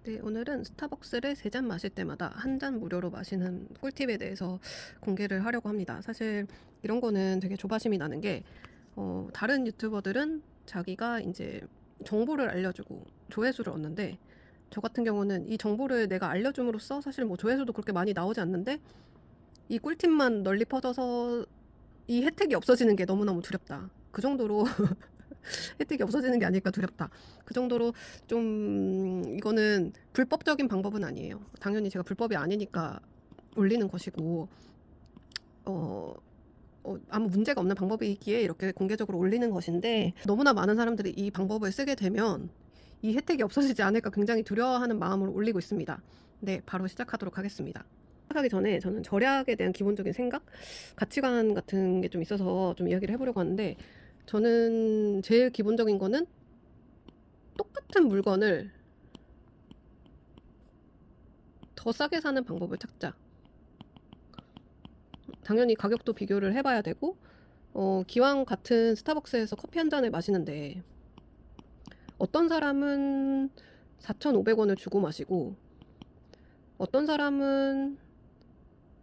네, 오늘은 스타벅스를 3잔 마실 때마다 1잔 무료로 마시는 꿀팁에 대해서 공개를 하려고 합니다. 사실 이런 거는 되게 조바심이 나는 게, 다른 유튜버들은 자기가 이제 정보를 알려주고 조회수를 얻는데, 저 같은 경우는 이 정보를 내가 알려줌으로써 사실 뭐 조회수도 그렇게 많이 나오지 않는데, 이 꿀팁만 널리 퍼져서 이 혜택이 없어지는 게 너무너무 두렵다. 그 정도로 혜택이 없어지는 게 아닐까 두렵다. 그 정도로 좀 이거는 불법적인 방법은 아니에요. 당연히 제가 불법이 아니니까 올리는 것이고, 어, 아무 문제가 없는 방법이기에 이렇게 공개적으로 올리는 것인데, 너무나 많은 사람들이 이 방법을 쓰게 되면 이 혜택이 없어지지 않을까 굉장히 두려워하는 마음으로 올리고 있습니다. 네, 바로 시작하도록 하겠습니다. 시작하기 전에 저는 절약에 대한 기본적인 생각, 가치관 같은 게 좀 있어서 좀 이야기를 해보려고 하는데, 저는 제일 기본적인 거는 똑같은 물건을 더 싸게 사는 방법을 찾자. 당연히 가격도 비교를 해봐야 되고, 기왕 같은 스타벅스에서 커피 한 잔을 마시는데, 어떤 사람은 4,500원을 주고 마시고, 어떤 사람은,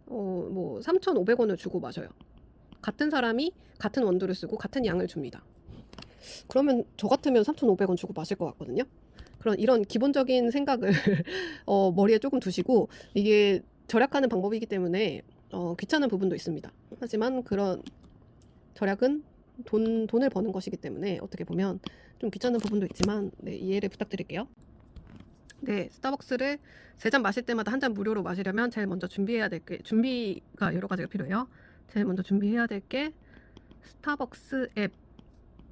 뭐, 3,500원을 주고 마셔요. 같은 사람이 같은 원두를 쓰고 같은 양을 줍니다. 그러면 저 같으면 3,500원 주고 마실 것 같거든요. 이런 기본적인 생각을 머리에 조금 두시고, 이게 절약하는 방법이기 때문에 귀찮은 부분도 있습니다. 하지만 그런 절약은 돈을 버는 것이기 때문에 어떻게 보면 좀 귀찮은 부분도 있지만, 네, 이해를 부탁드릴게요. 네, 스타벅스를 3잔 마실 때마다 1잔 무료로 마시려면 제일 먼저 준비해야 될 게, 준비가 여러 가지가 필요해요. 제일 먼저 준비해야 될 게 스타벅스 앱,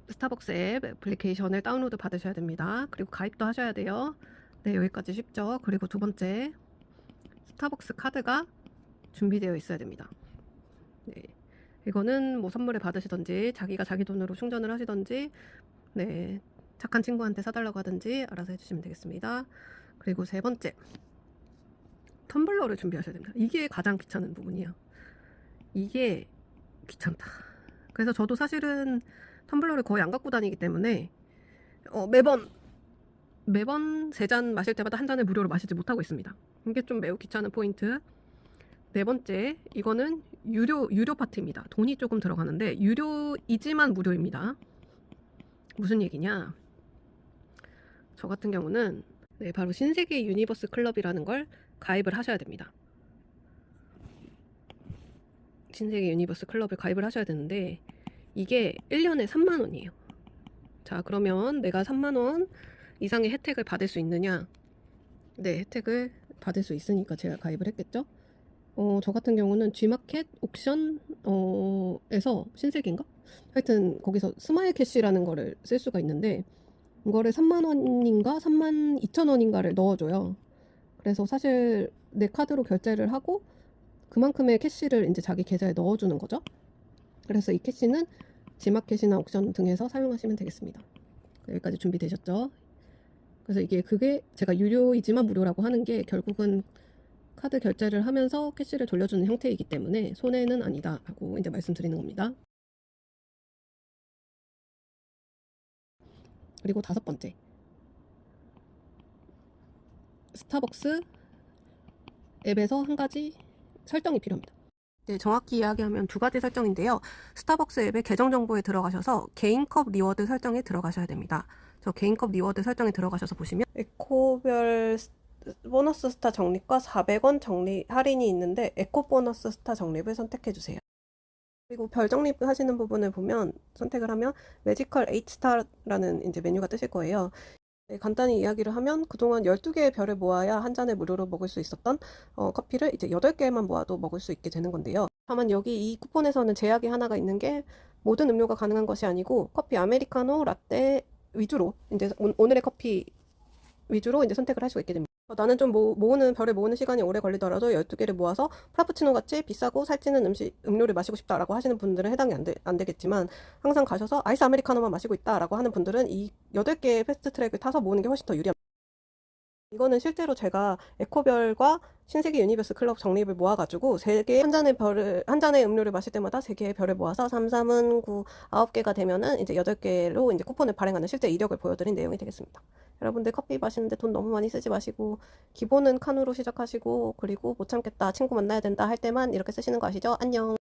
스타벅스 앱 애플리케이션을 다운로드 받으셔야 됩니다. 그리고 가입도 하셔야 돼요. 네, 여기까지 쉽죠. 그리고 두 번째, 스타벅스 카드가 준비되어 있어야 됩니다. 네, 이거는 뭐 선물을 받으시던지 자기가 자기 돈으로 충전을 하시던지, 네, 착한 친구한테 사달라고 하든지 알아서 해주시면 되겠습니다. 그리고 세 번째, 텀블러를 준비하셔야 됩니다. 이게 가장 귀찮은 부분이에요. 이게 귀찮다. 그래서 저도 사실은 텀블러를 거의 안 갖고 다니기 때문에 매번 3잔 마실 때마다 1잔을 무료로 마시지 못하고 있습니다. 이게 좀 매우 귀찮은 포인트. 네 번째, 이거는 유료 파트입니다. 돈이 조금 들어가는데 유료이지만 무료입니다. 무슨 얘기냐? 저 같은 경우는, 네, 바로 신세계 유니버스 클럽이라는 걸 가입을 하셔야 됩니다. 신세계 유니버스 클럽을 가입을 하셔야 되는데, 이게 1년에 3만 원이에요. 자, 그러면 내가 3만 원 이상의 혜택을 받을 수 있느냐? 네, 혜택을 받을 수 있으니까 제가 가입을 했겠죠? 저 같은 경우는 G마켓 옥션 에서 신세계인가? 하여튼 거기서 스마일 캐시라는 거를 쓸 수가 있는데, 이거를 3만 원인가 3만 2천 원인가를 넣어줘요. 그래서 사실 내 카드로 결제를 하고 그만큼의 캐시를 이제 자기 계좌에 넣어주는 거죠. 그래서 이 캐시는 G마켓이나 옥션 등에서 사용하시면 되겠습니다. 여기까지 준비되셨죠? 그래서 그게 제가 유료이지만 무료라고 하는 게 결국은 카드 결제를 하면서 캐시를 돌려주는 형태이기 때문에 손해는 아니다라고 이제 말씀드리는 겁니다. 그리고 다섯 번째, 스타벅스 앱에서 한 가지 설정이 필요합니다. 네, 정확히 이야기하면 두 가지 설정인데요. 스타벅스 앱의 계정 정보에 들어가셔서 개인컵 리워드 설정에 들어가셔야 됩니다. 저 개인컵 리워드 설정에 들어가셔서 보시면 에코별 보너스 스타 적립과 400원 적립 할인이 있는데, 에코 보너스 스타 적립을 선택해 주세요. 그리고 별 적립하시는 부분을 보면, 선택을 하면 매지컬 8스타라는 이제 메뉴가 뜨실 거예요. 네, 간단히 이야기를 하면 그동안 12개의 별을 모아야 한 잔을 무료로 먹을 수 있었던 커피를 이제 8개만 모아도 먹을 수 있게 되는 건데요. 다만 여기 이 쿠폰에서는 제약이 하나가 있는 게, 모든 음료가 가능한 것이 아니고 커피 아메리카노, 라떼 위주로 이제 오늘의 커피 위주로 이제 선택을 할 수가 있게 됩니다. 나는 좀 별을 모으는 시간이 오래 걸리더라도 12개를 모아서 프라푸치노 같이 비싸고 살찌는 음료를 마시고 싶다라고 하시는 분들은 해당이 안 되겠지만, 항상 가셔서 아이스 아메리카노만 마시고 있다라고 하는 분들은 이 8개의 패스트 트랙을 타서 모으는 게 훨씬 더 유리합니다. 이거는 실제로 제가 에코별과 신세계 유니버스 클럽 적립을 모아가지고 한 잔의 음료를 마실 때마다 3개의 별을 모아서 3, 3은 9, 9개가 되면은 이제 8개로 이제 쿠폰을 발행하는 실제 이력을 보여드린 내용이 되겠습니다. 여러분들 커피 마시는데 돈 너무 많이 쓰지 마시고 기본은 칸으로 시작하시고 그리고 못 참겠다 친구 만나야 된다 할 때만 이렇게 쓰시는 거 아시죠? 안녕.